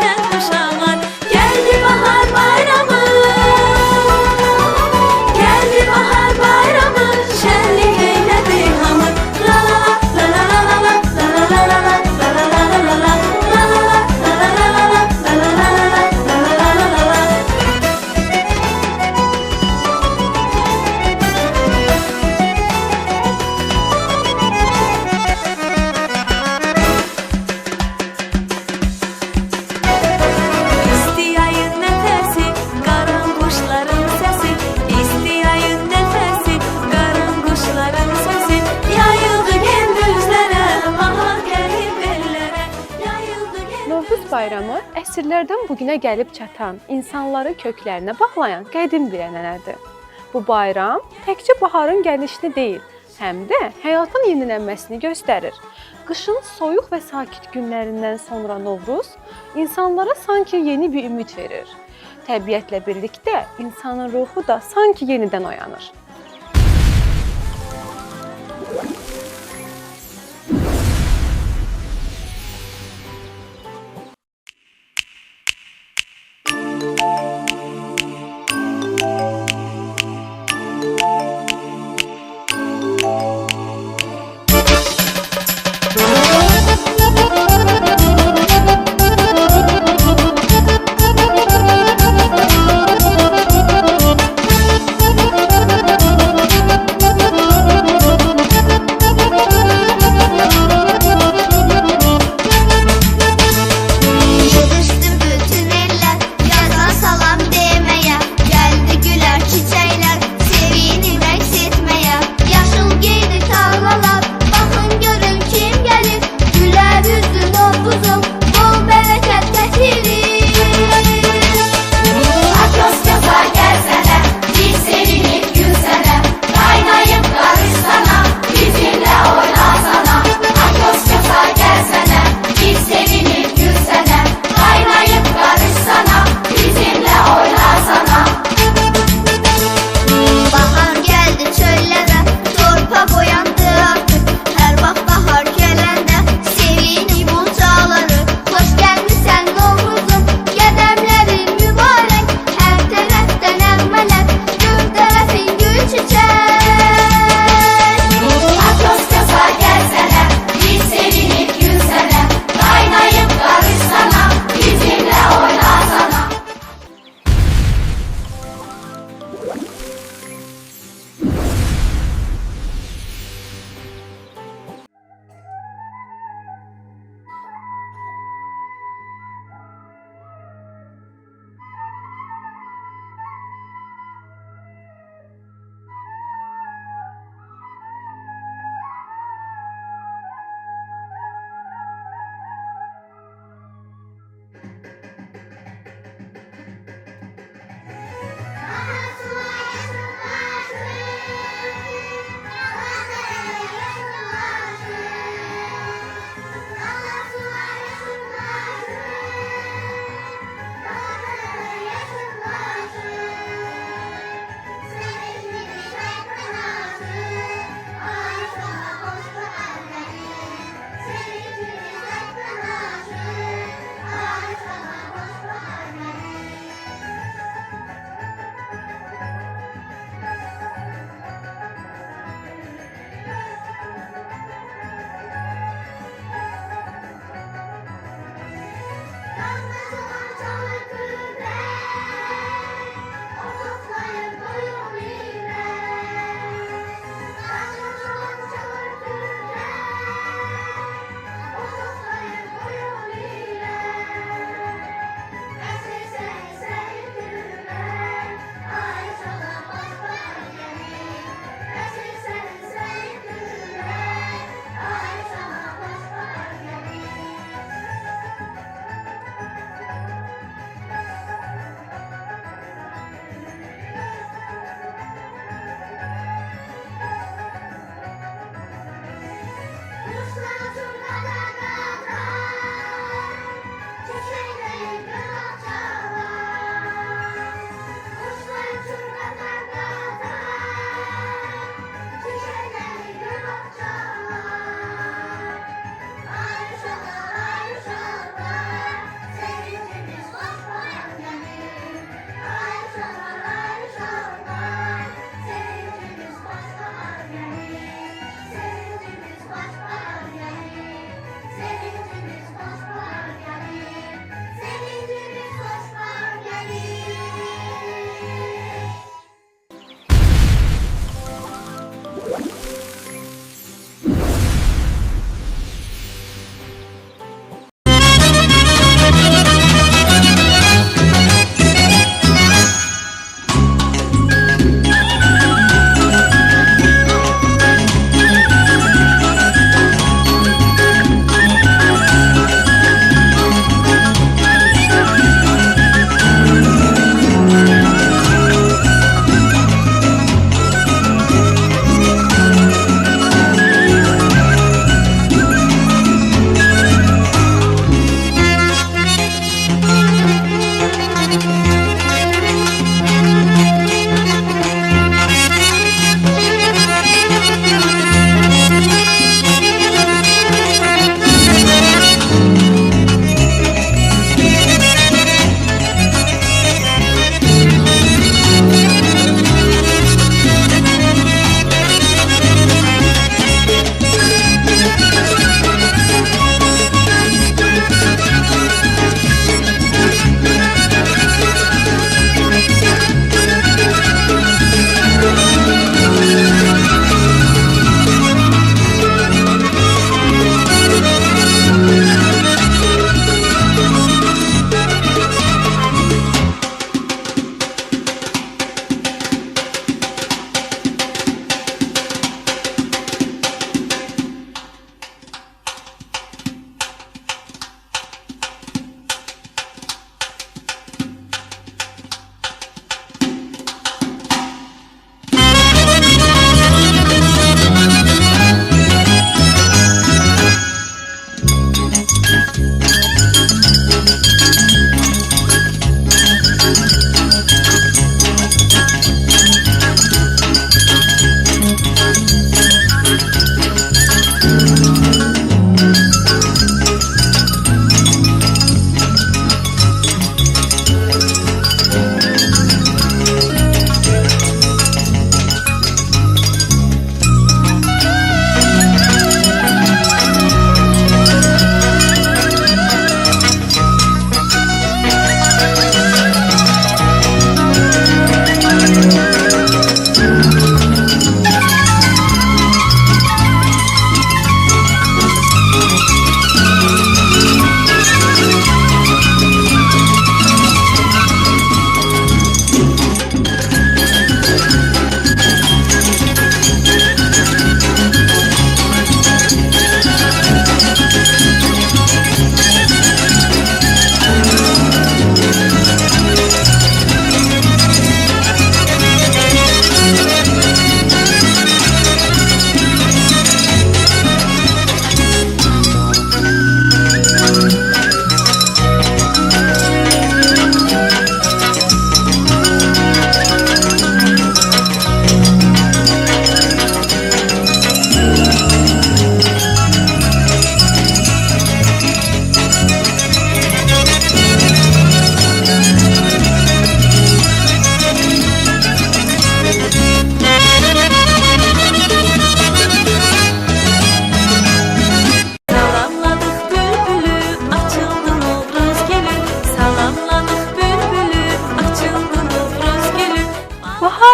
eğlenen uşaqlar. Geldi bahar bayramı, geldi bahar bayramı, şenlik eylədi hamı. La la la la la la la la la la la la la la la la. Novruz bayramı əsrlərdən bugünə gəlib çatan, insanları köklərinə bağlayan qədim bir ənənədir. Bu bayram təkcə baharın gəlişini deyil, həm də həyatın yenilənməsini göstərir. Qışın soyuq və sakit günlərindən sonra Novruz insanlara sanki yeni bir ümid verir. Təbiətlə birlikdə insanın ruhu da sanki yenidən oyanır.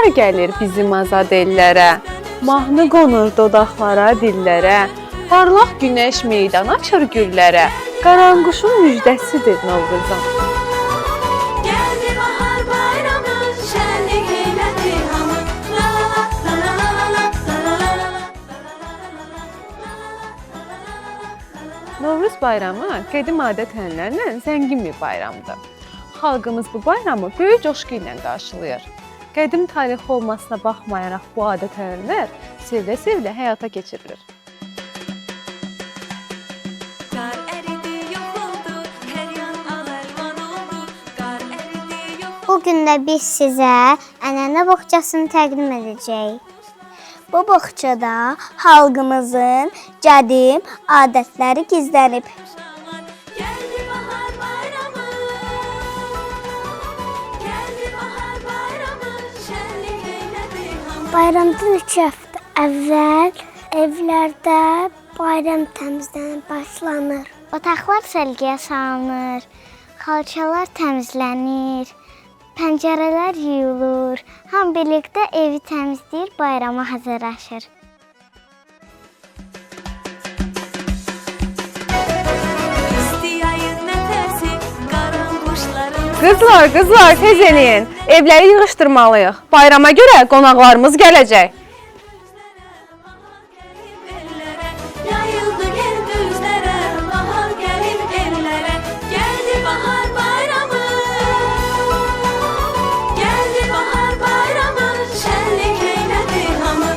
Yar gəlir bizim azad ellərə, mahnı qonur dodaqlara, dillərə, parlaq günəş meydan açır güllərə, qaranquşun müjdəsidir Novruzun. Geldi bahar bayramı, şenlik eyledi hamı. La la la la la la la la la la. Novruz bayramı qədim adət-ənənələrlə zəngin bir bayramdır. Xalqımız bu bayramı böyük coşqu ilə qarşılayır. Qədim tarixi olmasına baxmayaraq bu adət-ənənələr sivrilə həyata keçirilir. Kar eridi yok oldu, her yan al-elvan oldu. Kar eridi yok. Bugün də biz sizə ənənə boğçasını təqdim edəcəyik. Bu boğçada xalqımızın qədim adətləri gizlənib. Geldi bahar bayramı. Geldi bahar bayramı, şenlik eyledi hamı. Bayramdan 3 həftə əvvəl evlərdə bayram təmizlənib başlanır. Otaqlar səlqəyə salınır, xalçalar təmizlənir, pəncərələr yuyulur. Hamı birlikdə evi təmizləyir, bayrama hazırlaşır. İstiyayın nefesi, karanquşların. Qızlar, tez eləyin. Evləri yığışdırmalıyıq. Bayrama görə qonaqlarımız gələcək. Yayıldı gündüzlere, bahar gelip ellere. Geldi bahar bayramı. Geldi bahar bayramı, şenlik eyledi hamı.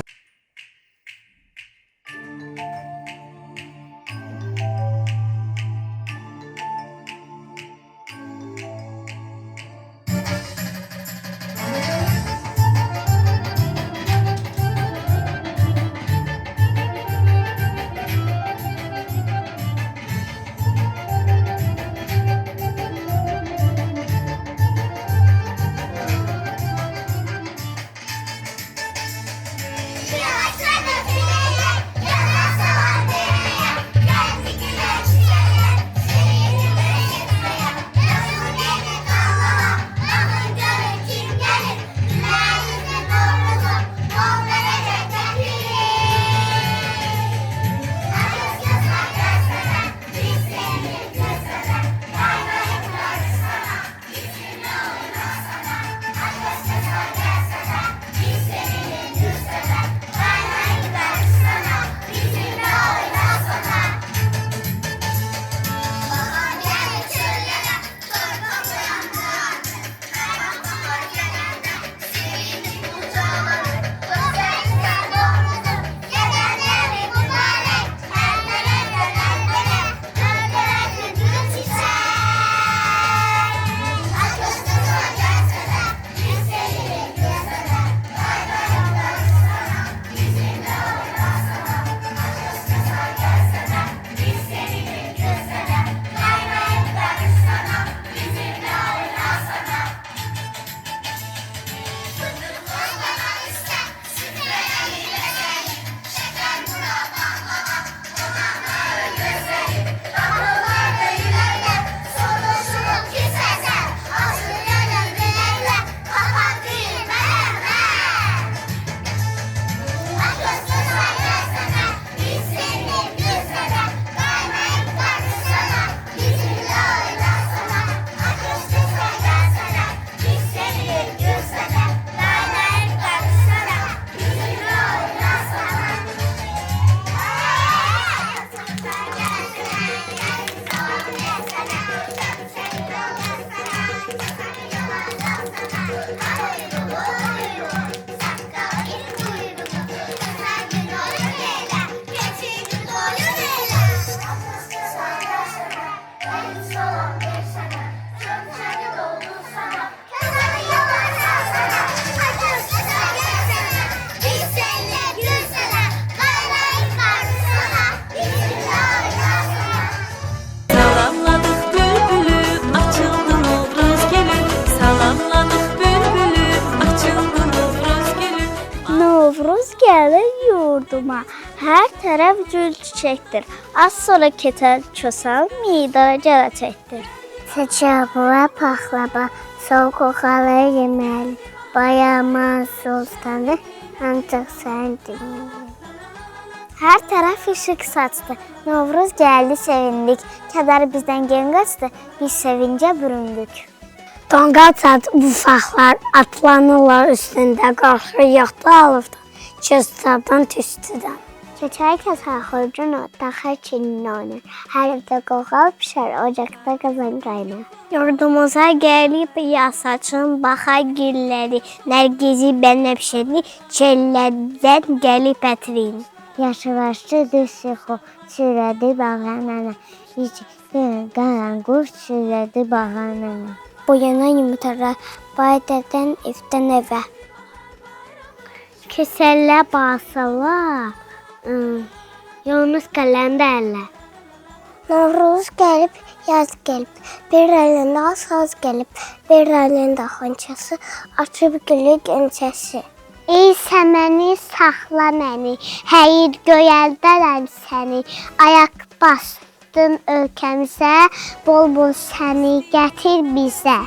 gəlir yurduma, hər tərəf gül çiçəkdir. Az sonra ketər kösal, meydana gələcəkdir. Çiçək, paxlava, soğuk oxalı yeməli. Bayramın sultanı ancaq sən dinlə. Hər tərəf işıq saçdı. Novruz gəldi, sevindik. Kədər bizdən gen qaçdı, biz sevincə büründük. Tonqal çat ufaqlar atlanırlar üstündə, qarşı yoxdu alıbdı, gözlərdən tüstüdən. Keçər kəsər xurcun o, daxır çinin onu. Hər evdə qoğal pişər, ocaqda qazan qaynar. Yurdumuza gəlib yasaçın, baxa gülləri, nərgizi bənəfşəni, çəllərdən gəlib ətrin. Yaşılaşdı düşüxu, sürədi bağlanana, hiç qaranquş sürədi bağlanana. Boyana yumurtalar, baydədən evdən evə. Kösəllə basıla, yalnız qələndə əllə. Novruz gəlib, yaz gəlib, bir əlində saz gəlib, bir əlində xonçası, açıb gülü gönçəsi. Ey səməni, saxla məni, həyir göyəldərəm səni, ayaq bastın ölkəmizə, bol-bol səni gətir bizə.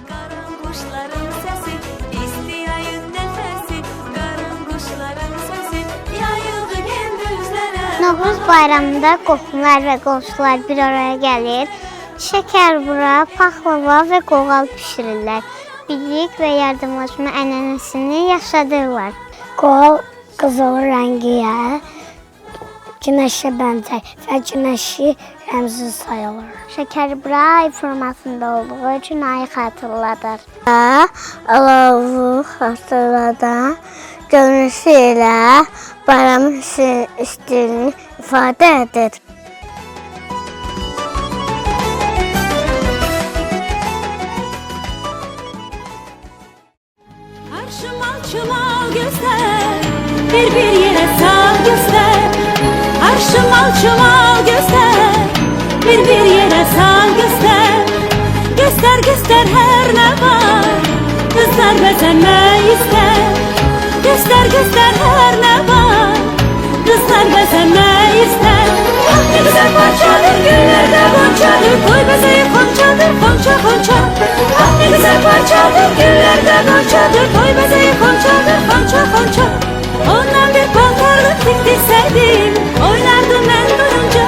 Qaranquşların səsi, isti ayın nəfəsi, qaranquşların səsi, yayıldı gündüzlərə. Novruz bayramında qohumlar və qonşular bir araya gəlir, şəkər bura, paxlava və qoğal pişirirlər. Birlik və yardımlaşma ənənəsini yaşadırlar. Qoğal qızıl rəngiyə, günəşə bənzər və günəşi rəmzi sayılır. Şəkər bura ay formasında olduğu üçün ayı xatırladır. Alovu xatırladan görünüşü ilə bayramın istilini ifadə edir. Şimal göster, bir yere sal göster. Şimal göster, bir yere sal göster. Göster her ne var, kızlar bezenme ister. Göster her ne var, kızlar bezenme ister. Ah ne güzel parçadır, güllerde goncadır, koy bezeyi konçadır, konça. Ah ne güzel parçadır, güllerde goncadır, koy bezeyi konça. Ondan bir paltarlık diktirseydim, oynardım ben duyunca.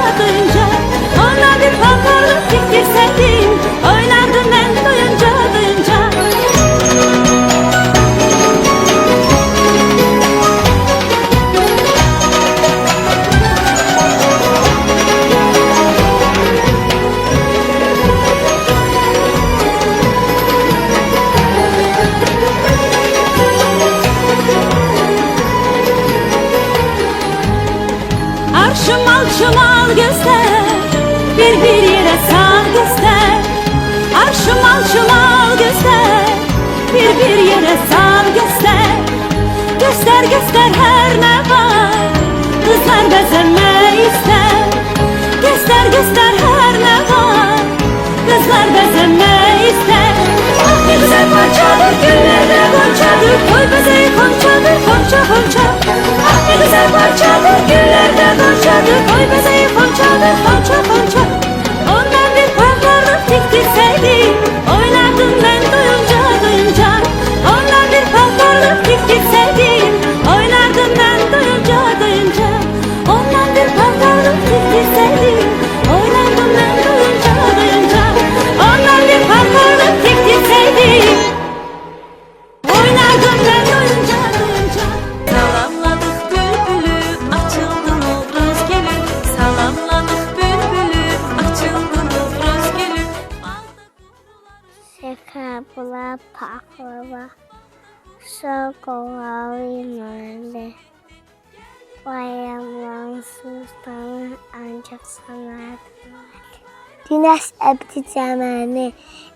Ondan bir paltarlık diktirseydim, oynardım ben duyunca. Şimal göster, bir yere sal göster. Şimal göster, bir yere sal göster. Göster her ne var, kızlar bezenme ister. Göster her ne var, kızlar bezenme ister. Ah ne güzel parçadır, güllerde goncadır, koy bezeyi konçadır, konça. Ah ne güzel parçadır, güllerde goncadır, koy bezeyi konçadır, konça. Ondan bir paltarlık diktirseydim, oynardım ben duyunca. Ondan bir paltarlık diktirseydim, oynardım ben duyunca. Ondan bir paltarlık diktirseydim, oynardım ben duyunca. Ondan bir paltarlık diktirseydim, oynardım ben duyunca. Salamladık bülbülü, açıldı Novruz gülü. Salamladık bülbülü, açıldı Novruz gülü. Şəkər bula, paxlava, şal qoğal imanlı. Bayramın sultanı ancaq sana dinlədi. Günəş əbdi cəməni,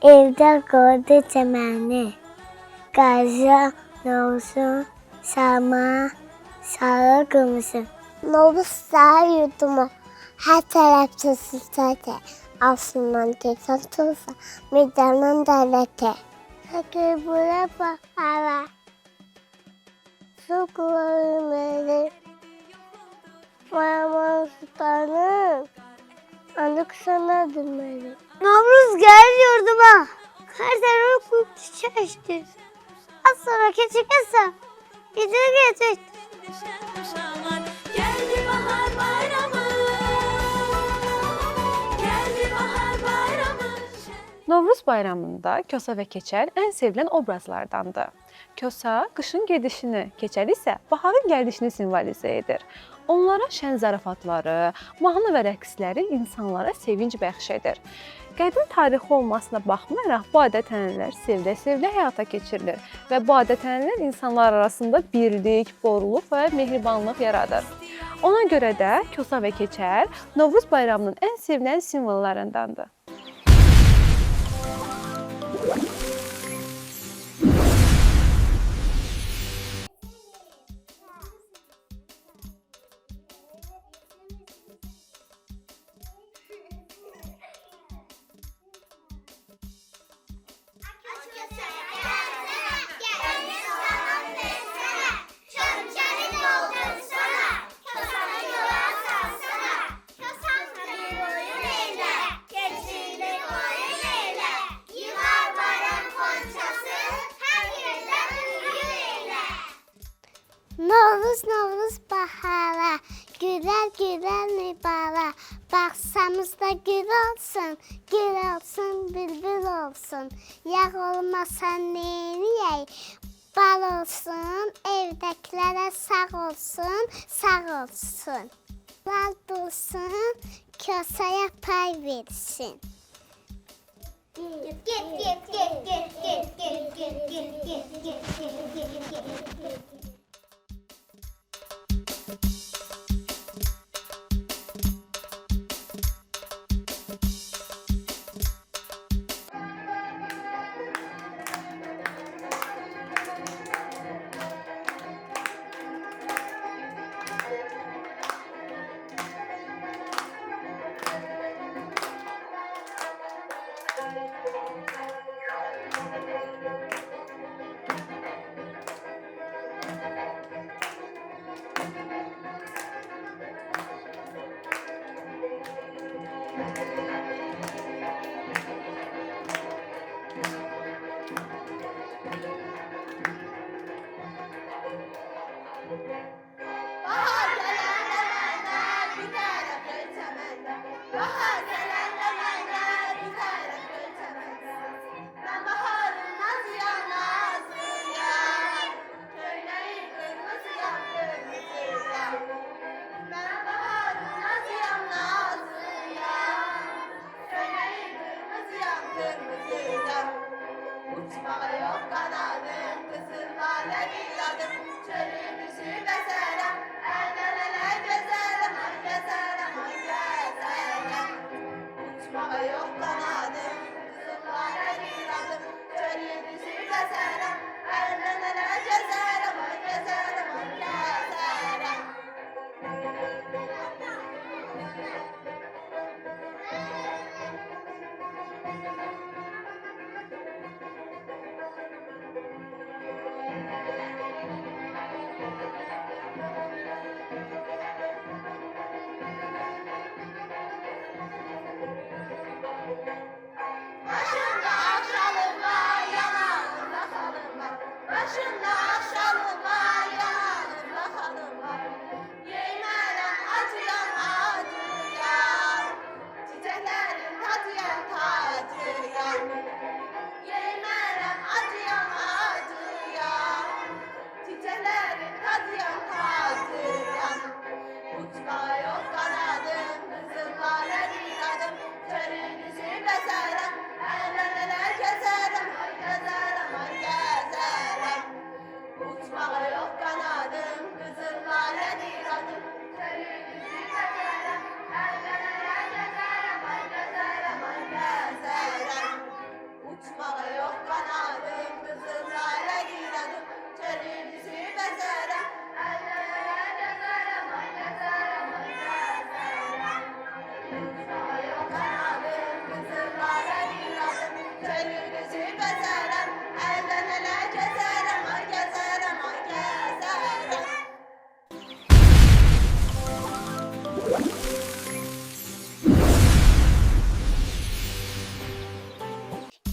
evdə qurdu cəməni. Qarşı Novruzun, sama, sarı qırmızı. Novruz sarı yurdumu, hər tərəf çözülsədə. Aslından tekrar tulsa, meydandan devlete. Şəkər bura paxlava, su qoğal Bayramın sultanı ancaq sana dinlədi. Novruz gəlir yurduma, hər tərəf qurd çiçəkdir. Az sonra küçükəsən. Gücünü geçir. Neşen kuşaman, geldi bahar bayramı. Geldi bahar bayramı. Novruz bayramında Kosa və Keçəl ən sevilən obrazlardandır. Kosa qışın gedişini, Keçəl isə baharın gəlişini simvolizə edir. Onlara şən zarafatları, mahnı və rəqsləri insanlara sevinc bəxş edir. Qədim tarixi olmasına baxmayaraq bu adət-ənənələr sevilə-sevilə həyata keçirilir və bu adət-ənənələr insanlar arasında birlik, borluq və mehribanlıq yaradır. Ona görə də Kosa və Keçəl Novruz bayramının ən sevilən simvollarındandır. Novruz, Novruz bahara, gülər, gülər mübara. Baxsamızda gül olsun, bülbül olsun. Yağ olmasa neyniyək? Bal olsun, evdəkilərə sağ olsun, sağ olsun. Bal dursun, Kosaya pay versin.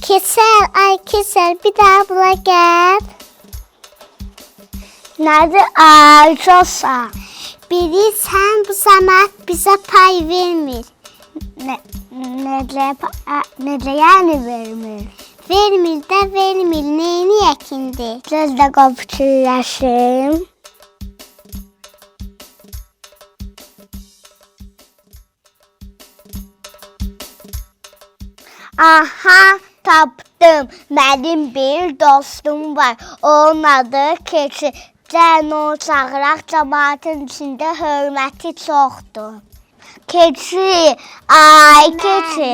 Keser, ay keser, bir daha bula gel. Nədir? Ay, çox sağ. Bilirsən, bu səmət bizə pay vermir. Necə yəni vermir? Vermir də vermir, neyniyək indi? Gözlə qapıçılaşım. Aha, tapdım. Mənim bir dostum var. Onun adı Keçi. Gəlin onu çağıraq, cəmaətin içində hörməti çoxdur. Keçi, ay Keçi.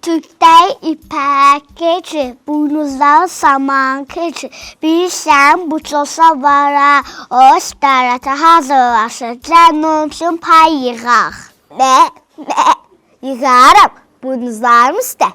Türkdə ipək Keçi, buynuzları saman Keçi. Bilirsən, bu çosa vara, o istirahətə hazırlaşır. Gəlin onun üçün pay yığaq. Nə? Yığarım, buynuzlarımı istə.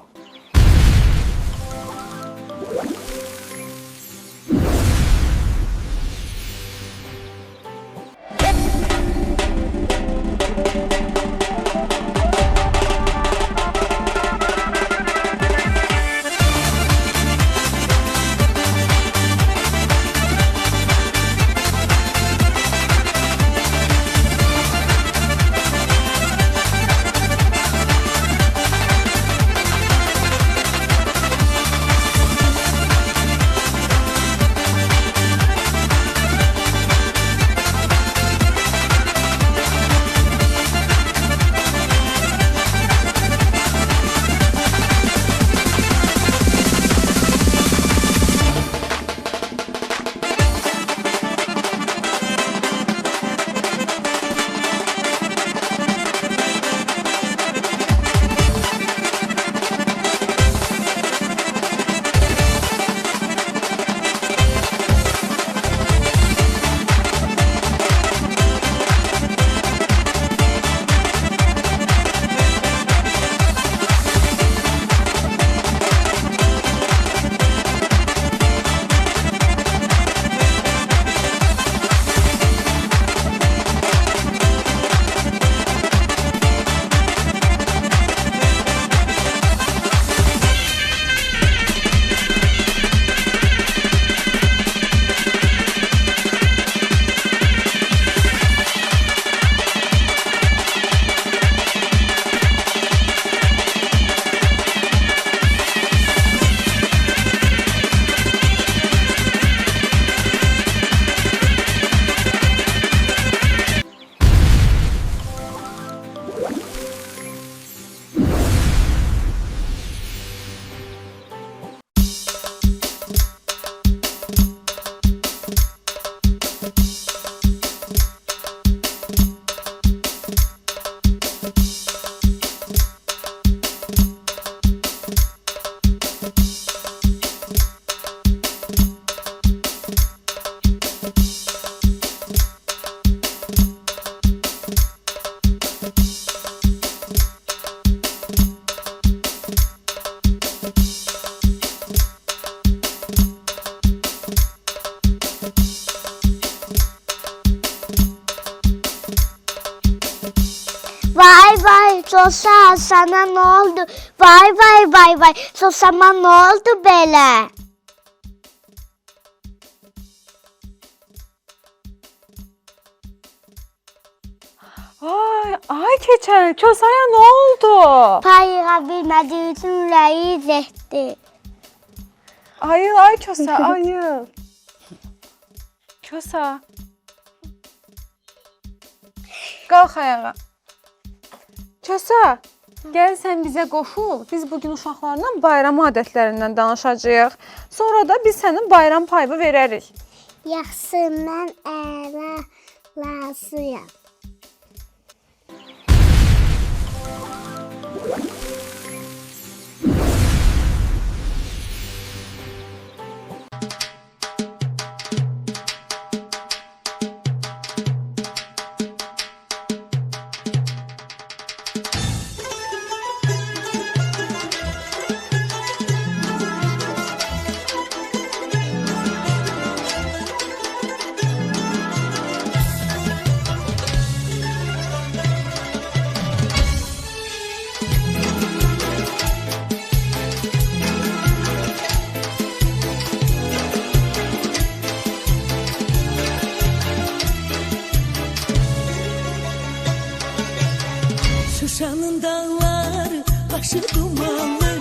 Vay, Cosa, sana ne oldu? Vay, Cosa'ma ne oldu belə? Ay Keçəl, Kosaya nə oldu? Payığa bilmədiyi üçün ürəyi zəhdi. Ay Kosa, ayıl. Kosa. Qalx ayağa. Kosa, gəl sən bizə qoşul. Biz bugün uşaqlarla bayram adətlərindən danışacağıq. Sonra da biz sənin bayram payını verərik. Yaxşı, mən razıyam. başı dumanlı,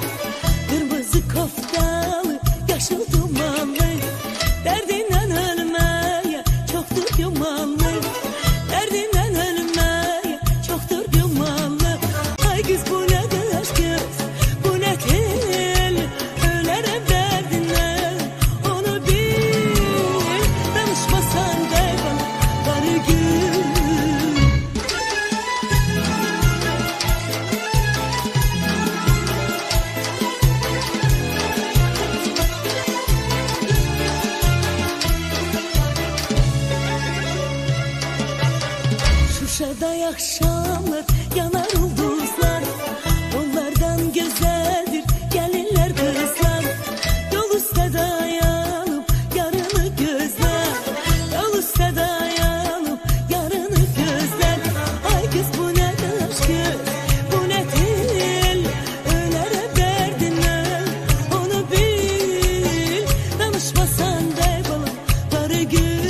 kırmızı koftalı, yaşıl dumanlı. Derdinden ölmeye çoktur yumanlı, derdinden ölmeye çoktur yumanlı. Ay kız bu nedir aşk kız, bu ne tel, ölerim derdinden, onu bil. Danışmasan da bana var gün. Şuşada akşamlar yanar ulduzlar, onlardan güzeldir gelinler kızlar. Yol üstte dayanıp yarını gözler, yol üstte dayanıp yarını gözler. Ay kız bu ne aşk, bu ne tel, ölere derdinden, onu bil. Danışmasan da bana var gün.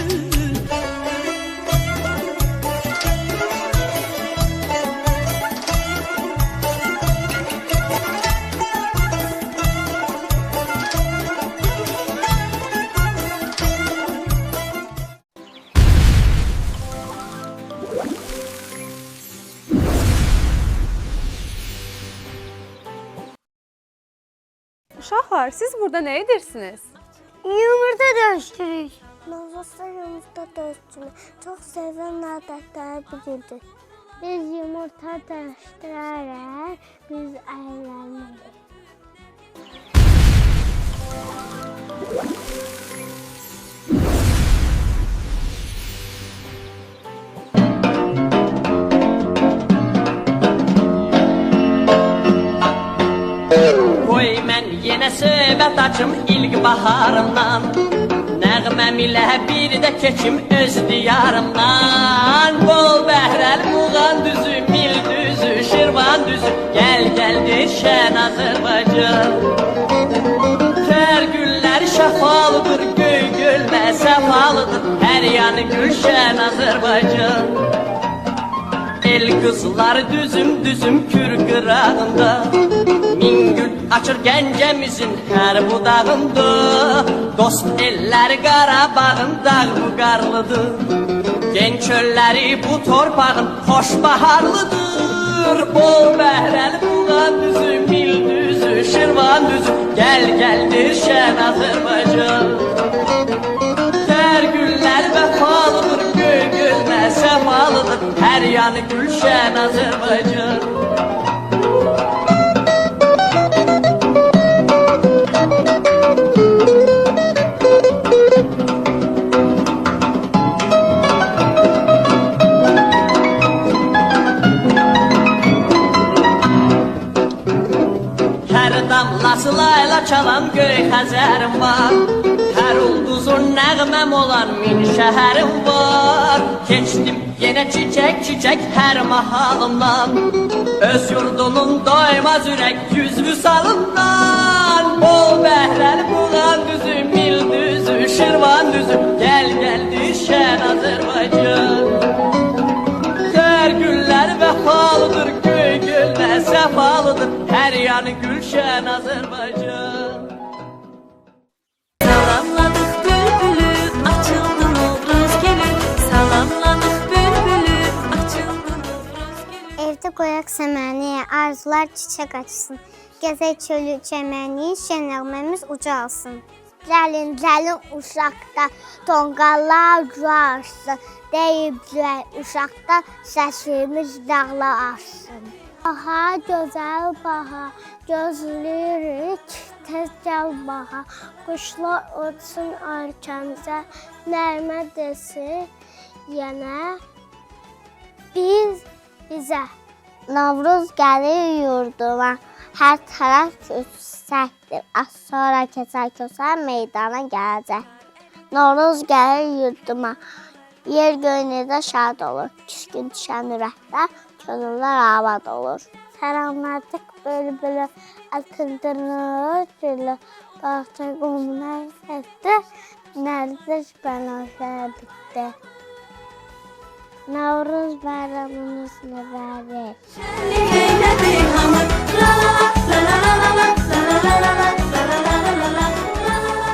Uşaqlar, siz burada nə edirsiniz? Yumurta döştürük. Nazlısa yumurta döştürük. Çok seven adetler biridir. Biz yumurta döştürerek biz eğlenmeliyiz. Qoy mən yenə söhbət açım ilk baharımdan, nəğməm ilə bir də keçim öz diyarımdan. Bol bəhrəl Muğan düzü, Mil düzü, Şirvan düzü, gəl gəldir şən Azərbaycan. Tər güllər şəfalıdır, göy gölmə səfalıdır, hər yanı gülşən Azərbaycan. El kızlar düzüm düzüm kür qırağında, min gül açır Gəncəmizin hər budağında. Dost ellər Qarabağın dağ bu qarlıdır, gen çölləri bu torpağın xoş baharlıdır. Bol bəhrəl Muğan düzü, Mil düzü, Şirvan düzü, gəl gəldir şən Azərbaycan. Tər güllər vəfalıdır, göy gölmə səfalıdır, hər yanı gülşən Azərbaycan. Hər damlası layla çalan göy Xəzərim var, hər ulduzun nəğməm olan min şəhərim var. Keçdim yenə çiçək çiçək hər mahalımdan, öz yurdunun doymaz ürək yüz vüsalından. Bol bəhrəl Muğan düzü, Mil düzü, Şirvan düzü, gəl gəldir şən Azərbaycan. Tər güllər vəfalıdır, göy gölmə səfalıdır, hər yanı gülşən Azərbaycan. Salamladık bülbülü, açıldı Novruz gelin. Salamladık bülbülü, açıldı Novruz gelin. Evde qoyaq səməni, arzular çiçək açsın. Gəzək çölü çəməni, şən nəğməmiz ucalsın. Gəlin, gəlin uşaqda, tonqallar coşsun. Deyiblər uşaqda, səsimiz dağlar aşsın. Bahar, gözəl bahar, gözləyirik, tez gəl bahar. Quşlar uçsun ölkəmizə, nəğmə desin yenə bizə. Novruz gəlir yurduma, hər tərəf yüksəkdir. Az sonra keçər kösən meydana gələcəkdir. Novruz gəlir yurduma, yer göylərdə şad olur. Küskün düşən ürəklər, könüllər abad olur. Salamladık bülbülü, açıldınız gülü. Bağça qumlar səsdi, nərdiş bənövşə bitdi. Navruz bayramınız mübarək. Şenlik eyledi hamı. La la la la la la la la la la la la la la la la la.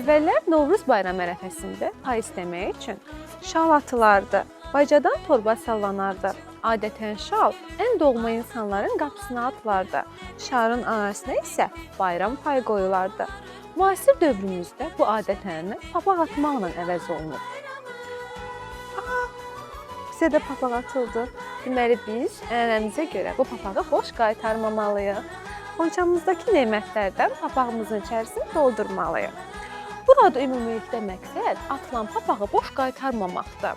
Əvvəllər Novruz bayramı ərəfəsində pay istəmək üçün şal atılardı, bacadan torba sallanardı. Adətən şal ən doğma insanların qapısına atılardı. Şarın arasına isə bayram payı qoyulardı. Müasir dövrümüzdə bu adət-ənənə papaq atmaqla əvəz olunur. Bizə də papaq atıldı. Deməli biz ənənəmizə görə bu papağı boş qaytarmamalıyıq. Xonçamızdakı nemətlərdən papağımızın içərisini doldurmalıyıq. Burada ümumilikdə məqsəd atılan papağı boş qaytarmamaqdır.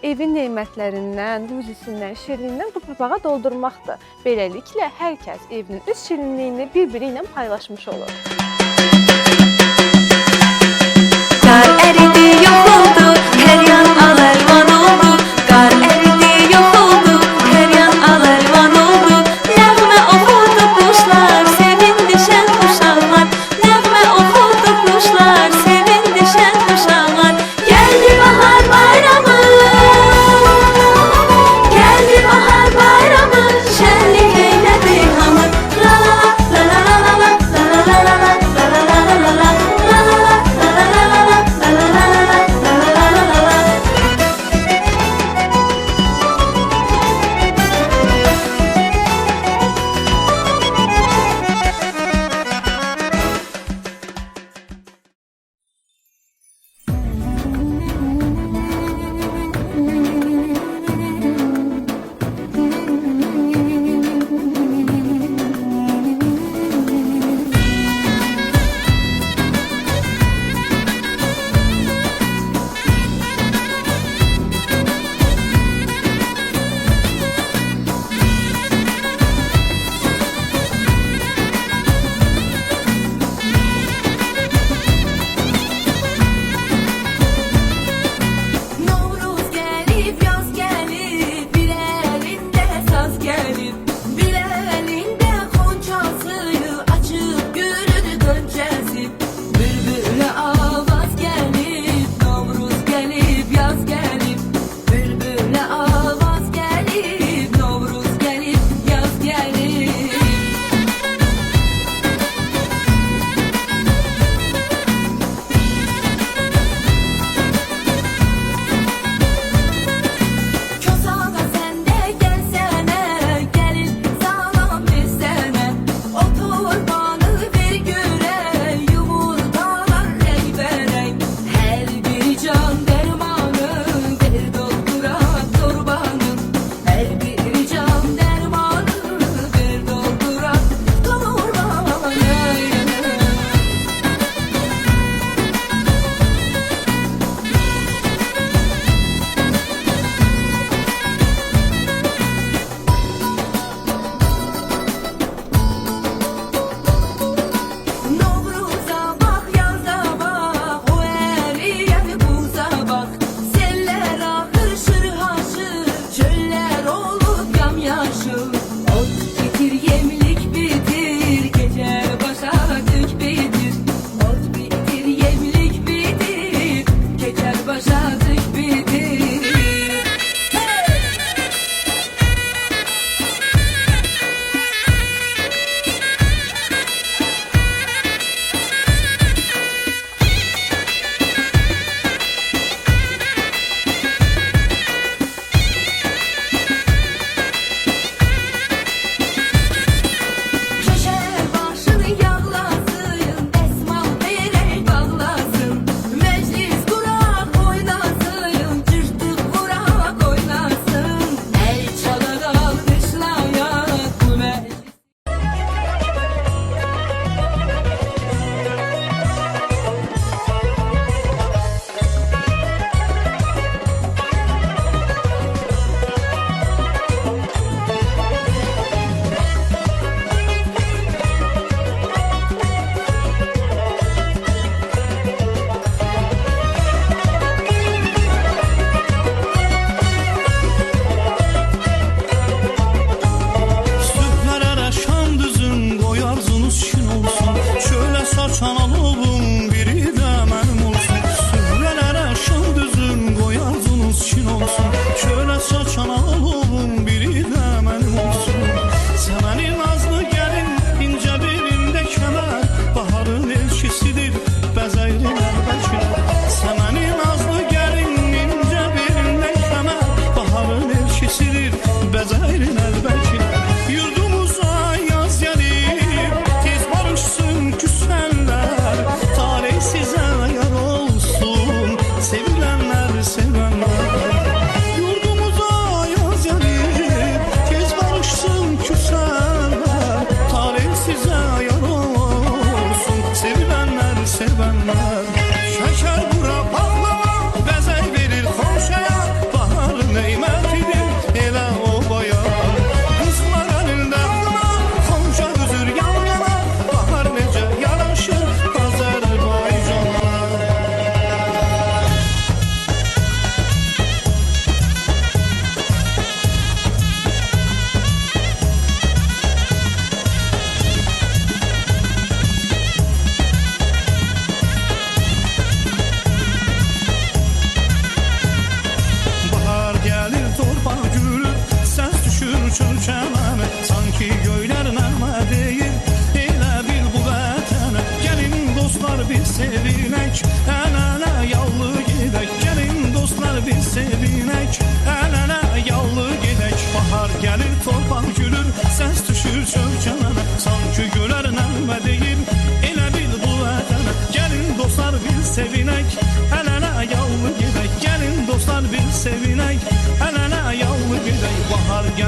Evin nemətlərindən, ruzisindən, şirinliyindən bu papağa doldurmaqdır. Beləliklə hər kəs evinin öz şirinliyini bir-biri ilə paylaşmış olur. Kar eridi yok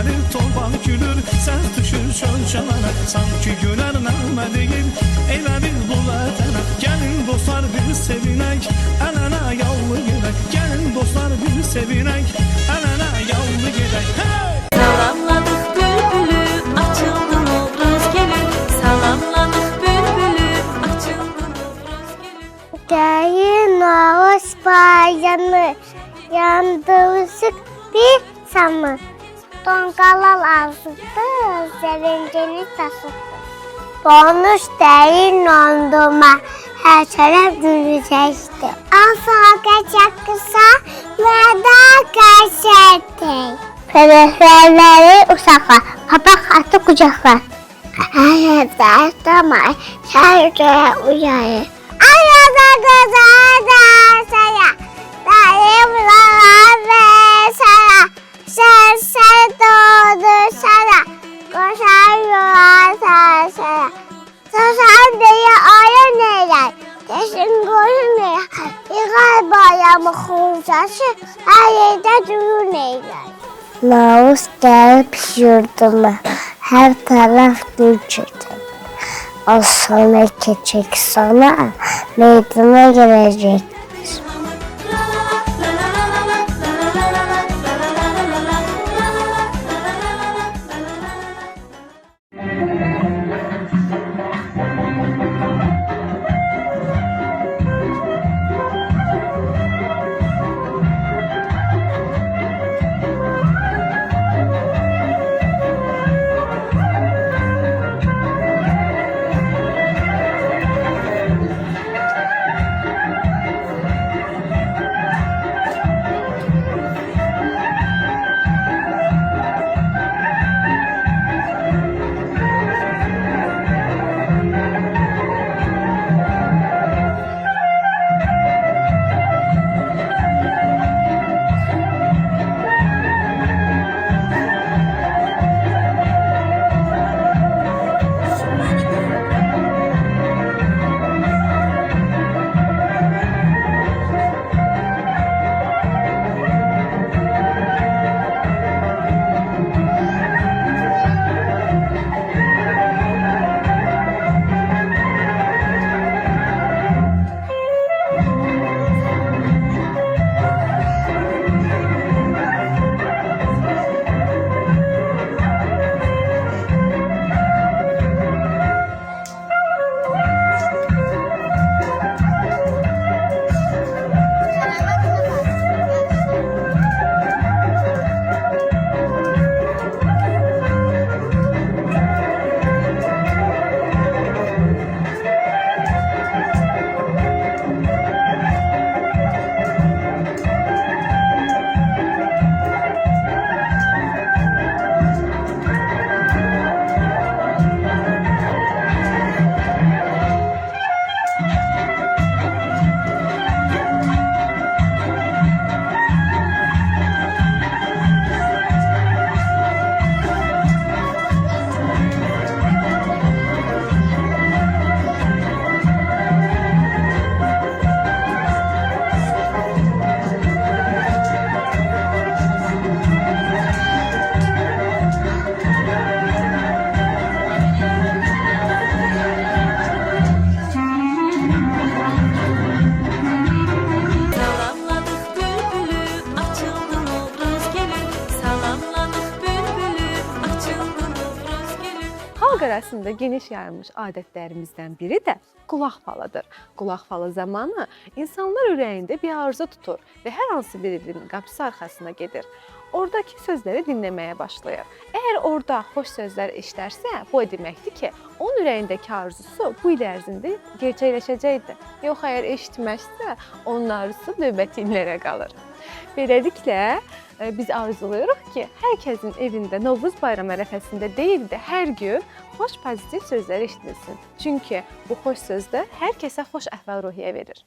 verir torban gülür. Sen düşür çöl çalana, sanki güler nəğmə deyil. Elə bir bu vətənə, gəlin dostlar bir sevinək. Əl-ələ yallı gedək, gəlin dostlar bir sevinək. Əl-ələ yallı gedək, hey! Salamladık bülbülü, açıldı Novruz gülü. Salamladık bülbülü, açıldı Novruz gülü. Gəlin Novruz bayramı, yandırışık bir samı. Tonqalal ağzıdı, sevincini taşıdı. Bonus değil dondurma, her taraf gülüşecekti. Asaka çakısa, meda kaşetti. Pedefeleri uşaklar, papak atı kucaklar. Ayada tamay, şarkıya uyarır. Ayada kızada saya, dayımlar ve saya. Sen doğdu sana, koşar yola sana. Sen diye ayı neyler, kesin koyun neyler. Yıkar bayramı kumsası, her yerde duyur neyler. Naus gelip yurduma, her taraf gül çöktüm. Az sonra keçek sana, meydana gelecek. Xalq arasında geniş yayılmış adətlərimizdən biri də qulaq falıdır. Qulaq falı zamanı insanlar ürəyində bir arzu tutur və hər hansı birinin qapısı arxasına gedir. Oradakı sözləri dinləməyə başlayır. Əgər orada xoş sözlər eşidərsə, bu deməkdir ki, onun ürəyindəki arzusu bu il ərzində gerçəkləşəcəkdir. Yox, əgər eşitməzsə, onun arzusu növbəti illərə qalır. Beləliklə, biz arzulayırıq ki, hər kəsin evində Novruz bayramı ərəfəsində deyil də hər gün xoş pozitiv sözlər eşidilsin. Çünki bu xoş sözlər hər kəsə xoş əhval-ruhiyyə verir.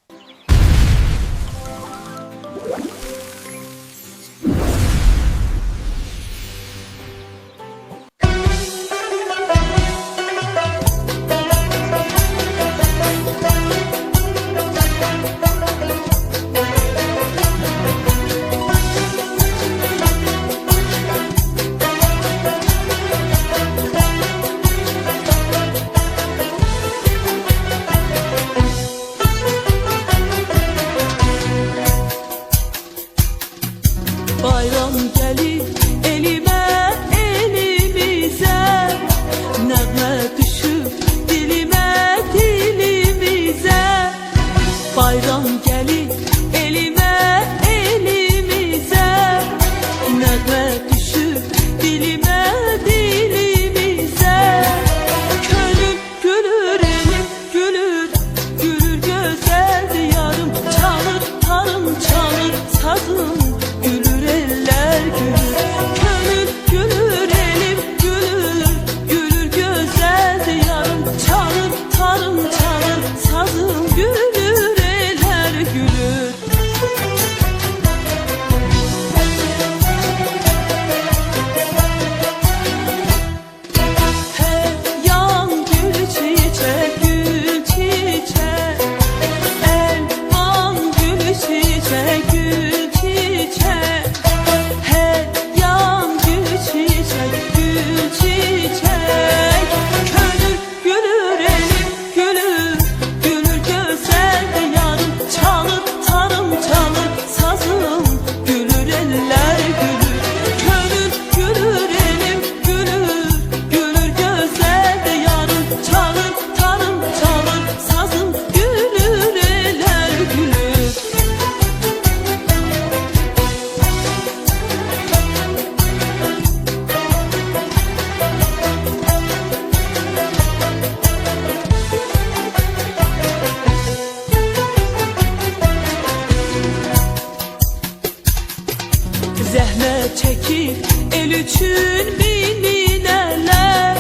üçün min ələr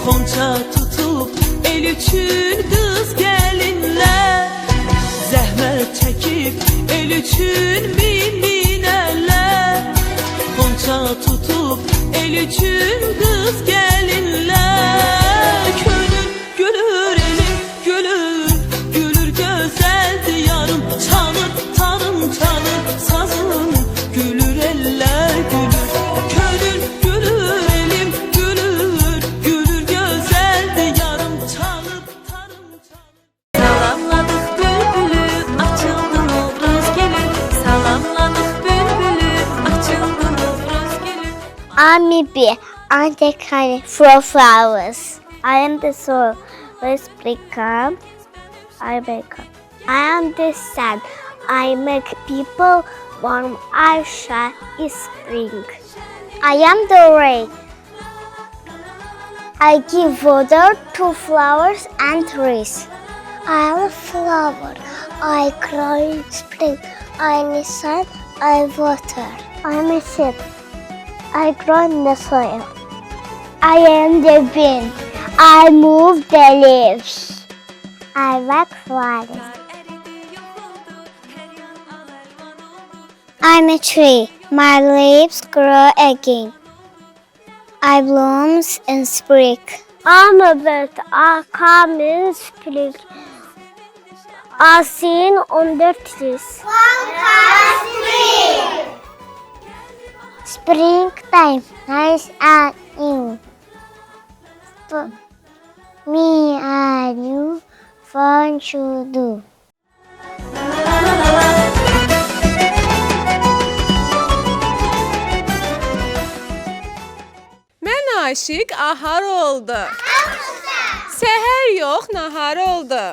Xonça tutub el üçün qız gəlinlər Zəhmət çəkib el üçün min ələr Xonça tutub el üçün qız gəlinlər Könül gülür elim gülür Gülür gözəldir yarım Çalır tarım çalır sazım Gülür eller gülür Könül gülür elim gülür Gülür gözəldir yarım Çalır tarım çalır Salamladık bülbülü açıldı Novruz gelin Salamladık bülbülü açıldı Novruz gelin I'm B. I'm the kind for flowers. I am the soul. Let's become. I wake up. I am the sun. I make people warm. I shine is spring. I am the rain. I give water to flowers and trees. I am a flower. I grow in spring. I am the sun. I water. I am a seed. I grow in the soil. I am the wind. I move the leaves. I work flowers. I'm a tree. My leaves grow again. I blooms in spring. I'm a bird. I come in spring. I sing on the trees. Springtime, nice and new. Me and you, fun to do. Mən aşiq ahar oldu. Səhər yox nahar oldu.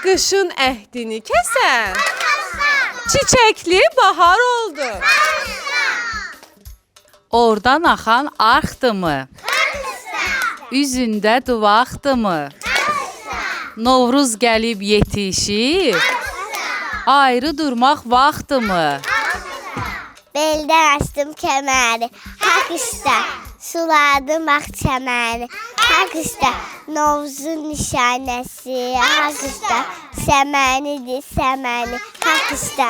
Qışın əhdini kəsən. Çiçəkli bahar oldu. Oradan axan arxdımı? Üzündə duvaqdımı? Novruz gəlib yetişib, ayrı durmaq vaxtımı? Beldən açdım kəməri, haqq üstə, suladım ağ çəməni. Haqq üstə, Novruzun nişanəsi, haqq üstə, səmənidir səməni, haqq üstə.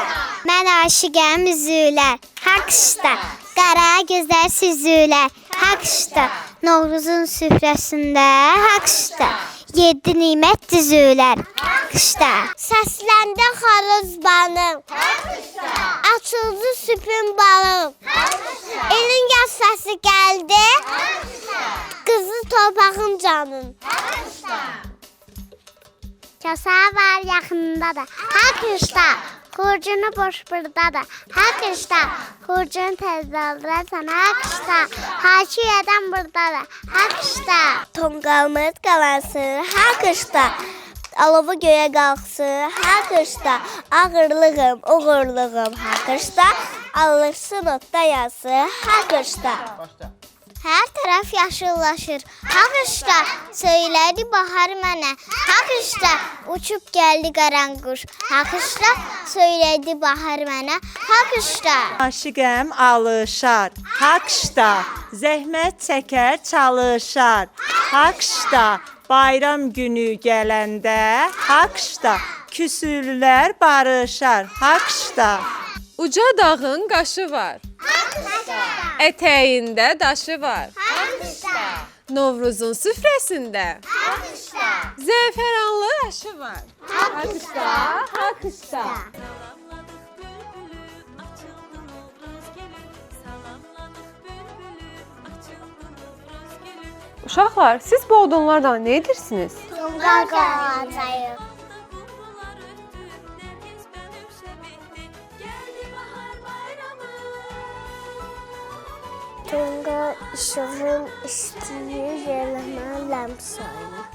Mən aşiqəm üzülər, haqq üstə, qara gözlər süzülər, haqq üstə. Novruzun süfrəsində, haqq üstə, 7 nimət düzülər, haqq üstə. Səsləndə xoruz banım, açıldı süpün balım, elin yaz səsi gəldi, qızı torpağın canın. Kasa var yaxında da, haqq üstə, xurcunu boş burada da, haqq üstə, xurcunu tez doldurarsan, haqq üstə, hakiyədən burada da, haqq üstə. Tonqalmız qalansın, haqq üstə, alovu göyə qalxsın, haqq üstə, ağırlığım, uğurluğum, haqq üstə, alırsın otda yazsın, haqq üstə. Hər tərəf yaşıllaşır, haqq üstə, söylədi bahar mənə, haqq üstə, uçub gəldi qaranquş, haqq üstə, söylədi bahar mənə, haqq üstə. Aşiqəm alışar, haqşda, zəhmət çəkər çalışar, haqşda, bayram günü gələndə, haqşda, küsürlər barışar, haqşda. Uca dağın qaşı var. Ətəyində daşı var. Novruzun süfrəsində zəfəranlı aşı var. Haqq-ışda, haqq-ışda. Uşaqlar, siz bu odunlardan nə edirsiniz? Tonqal qalacaq. Tonqal işığın istəyir yerləmə ləmsayı.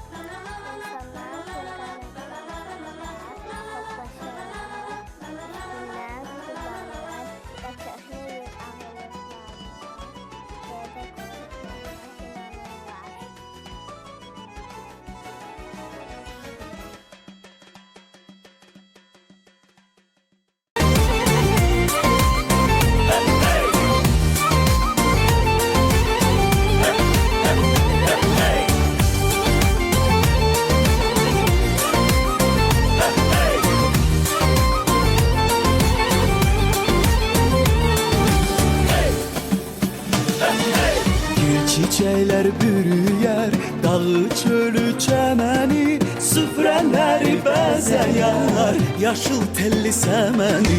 Güllər bürüyər dağı çölü çəməni Süfrələri bəzəyər yaşıl telli səməni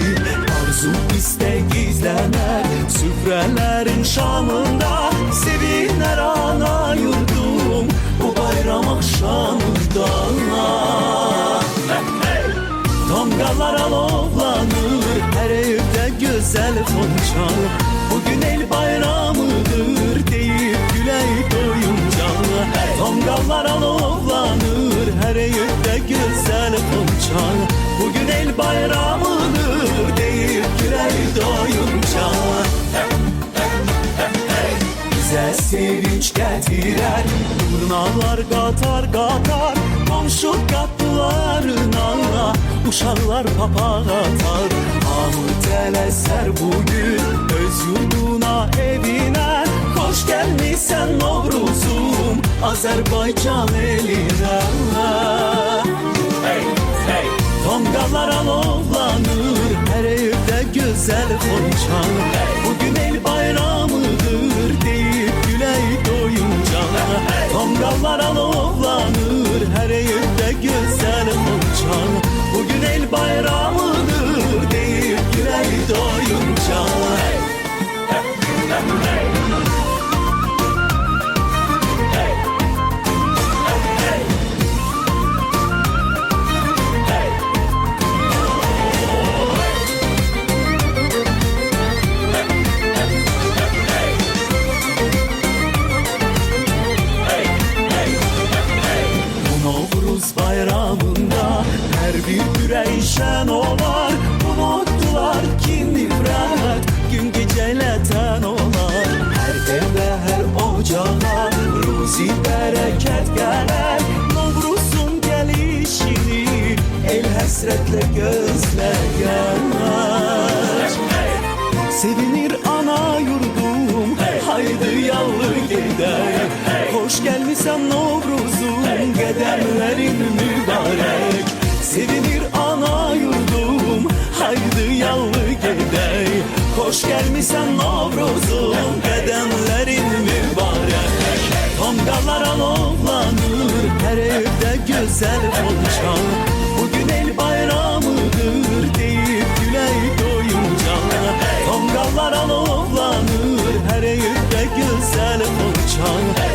Arzu istək gizlənər süfrələrin şamında Sevinər ana yurdum bu bayram axşamında Tonqallar alovlanır hər evdə gözəl xonçal Bugün el bayramıdır deyib gülək doyunca Tonqallar alovlanır hər evdə gözəl xonçal Bugün el bayramıdır deyib gülək doyunca Bizə sevinç gətirər Durnalar qatar qatar Qonşu qapılarına Uşaqlar papaq atar Hamı tələsər bugün Öz yurduna evinə Xoş gəlmisən Novruzum Azərbaycan elinə Tonqallar alovlanır hər evdə gözəl xonçal Bugün el bayramıdır deyib gülək doyunca Tonqallar alovlanır hər evdə gözəl xonçal Bugün el bayramıdır deyib gülək doyunca bayramında her bir ürək şən olar Unutdular ki nifrət gün gecələtən olar Hər evdə, hər ocağa ruzi bərəkət gələr Novruzun gəlişini el həsrətlə gözləyər Sevinir ana yurdum, haydi yallı gedək Xoş gəlmisən Novruzum, qədəmlərin mübarək Sevinir ana yurdum, haydi yallı gedək Xoş gəlmisən Novruzum, qədəmlərin mübarək Tonqallar alovlanır, hər evdə gözəl xonçal Bugün el bayramıdır, deyib gülək doyunca Tonqallar alovlanır, hər evdə gözəl xonçal